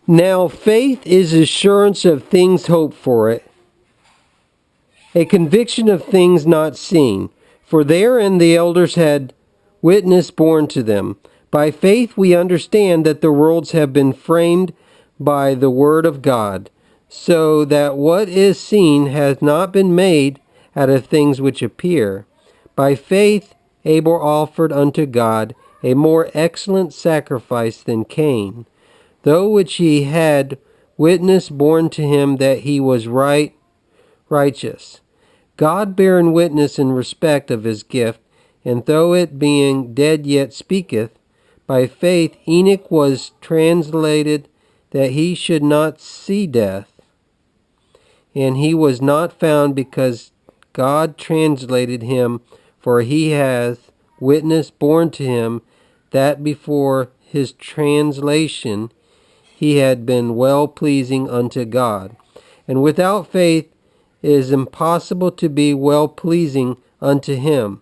Now faith is assurance of things hoped for, a conviction of things not seen. For therein the elders had witness borne to them. By faith we understand that the worlds have been framed by the word of God, so that what is seen has not been made out of things which appear. By faith Abel offered unto God a more excellent sacrifice than Cain, though which he had witness borne to him that he was righteous. God bearing witness in respect of his gift, and though it being dead yet speaketh, by faith Enoch was translated that he should not see death, and he was not found because God translated him, for he hath witness borne to him that before his translation he had been well pleasing unto God. And without faith it is impossible to be well pleasing unto him.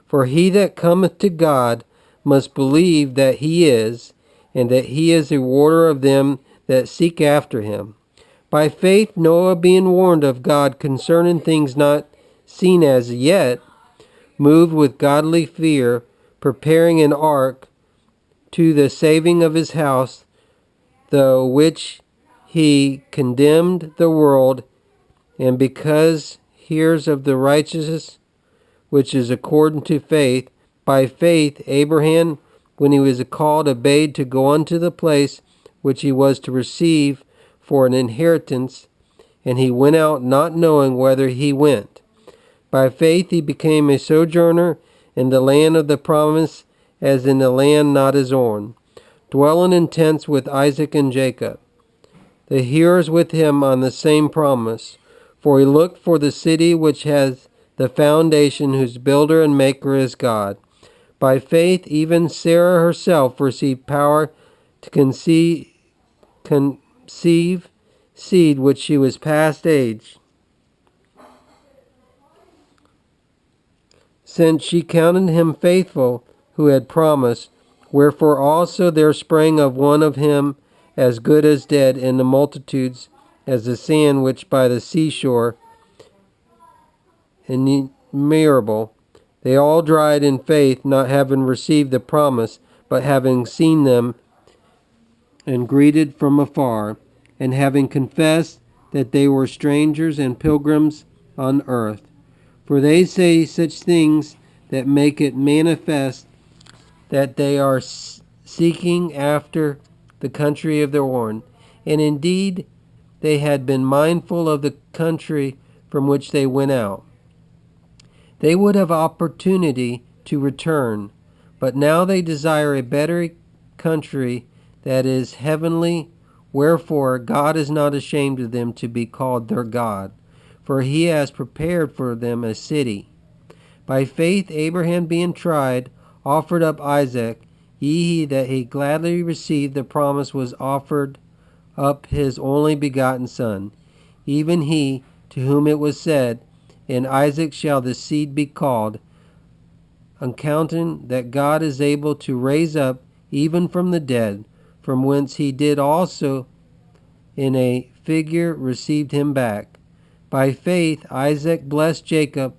For he that cometh to God must believe that he is, and that he is a rewarder of them that seek after him. By faith Noah, being warned of God concerning things not seen as yet, moved with godly fear, preparing an ark to the saving of his house, through which he condemned the world, and because hears of the righteousness which is according to faith. By faith Abraham, when he was called, obeyed to go unto the place which he was to receive for an inheritance, and he went out not knowing whither he went. By faith he became a sojourner in the land of the promise, as in the land not his own, dwelling in tents with Isaac and Jacob, the hearers with him on the same promise. For he looked for the city which has the foundation, whose builder and maker is God. By faith even Sarah herself received power to conceive seed which she was past age, since she counted him faithful who had promised. Wherefore also there sprang of one of him as good as dead, in the multitudes as the sand which by the seashore innumerable. They all died in faith, not having received the promise, but having seen them and greeted from afar, and having confessed that they were strangers and pilgrims on earth. For they say such things that make it manifest that they are seeking after the country of their own. And indeed they had been mindful of the country from which they went out. They would have opportunity to return, but now they desire a better country, that is heavenly. Wherefore God is not ashamed of them to be called their God, for he has prepared for them a city. By faith Abraham, being tried, offered up Isaac. He that he gladly received the promise was offered up his only begotten son, even he to whom it was said, in Isaac shall the seed be called, accounting that God is able to raise up even from the dead, from whence he did also in a figure received him back. By faith Isaac blessed Jacob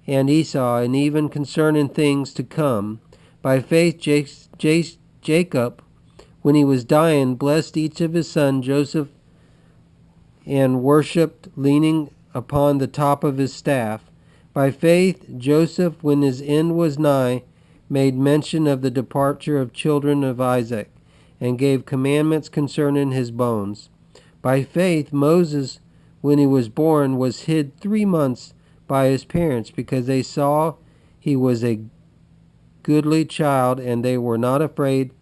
and Esau, and even concerning things to come. By faith Jacob, when he was dying, blessed each of his sons Joseph, and worshipped, leaning upon the top of his staff. By faith Joseph, when his end was nigh, made mention of the departure of children of Isaac, and gave commandments concerning his bones. By faith Moses, when he was born, was hid 3 months by his parents, because they saw he was a goodly child, and they were not afraid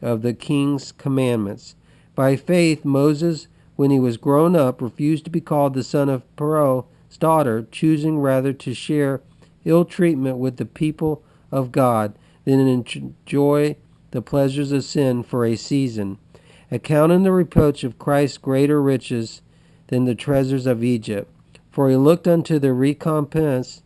of the king's commandments. By faith Moses, when he was grown up, refused to be called the son of Pharaoh's daughter, choosing rather to share ill treatment with the people of God than enjoy the pleasures of sin for a season, accounting the reproach of Christ greater riches than the treasures of Egypt. For he looked unto the recompense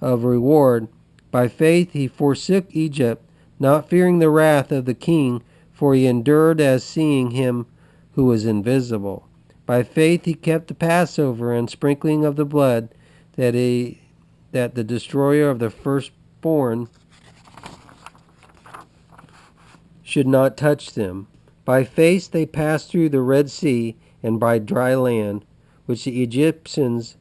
of reward. By faith he forsook Egypt, not fearing the wrath of the king, for he endured as seeing him who is invisible. By faith he kept the Passover and sprinkling of the blood, that the destroyer of the firstborn should not touch them. By faith they passed through the Red Sea and by dry land, which the Egyptians,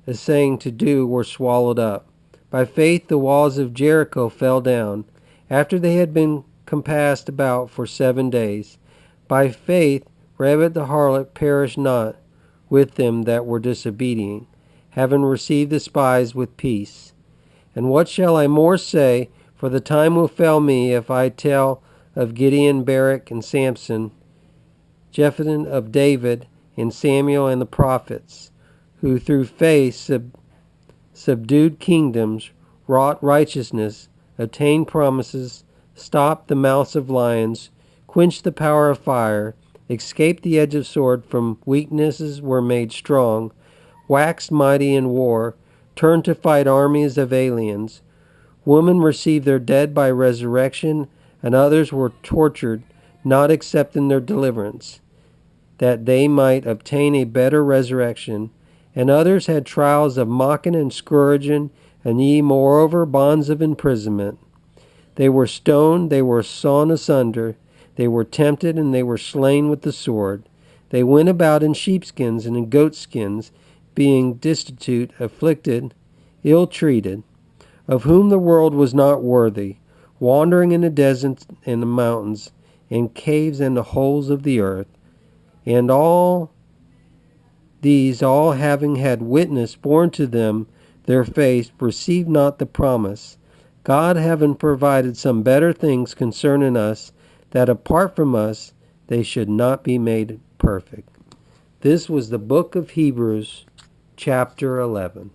essaying to do, were swallowed up. By faith the walls of Jericho fell down, after they had been compassed about for 7 days. By faith Rahab the harlot perished not with them that were disobedient, having received the spies with peace. And what shall I more say? For the time will fail me if I tell of Gideon, Barak, and Samson, Jephthah, of David, and Samuel, and the prophets, who through faith subdued kingdoms, wrought righteousness, obtained promises, stopped the mouths of lions, quenched the power of fire, escaped the edge of sword, from weaknesses were made strong, waxed mighty in war, turned to fight armies of aliens. Women received their dead by resurrection, and others were tortured, not accepting their deliverance, that they might obtain a better resurrection. And others had trials of mocking and scourging, and ye moreover bonds of imprisonment. They were stoned, they were sawn asunder, they were tempted, and they were slain with the sword. They went about in sheepskins and in goatskins, being destitute, afflicted, ill-treated, of whom the world was not worthy, wandering in the deserts and the mountains, in caves and the holes of the earth. And all these, all having had witness borne to them their faith, received not the promise, God having provided some better things concerning us, that apart from us they should not be made perfect. This was the book of Hebrews, chapter 11.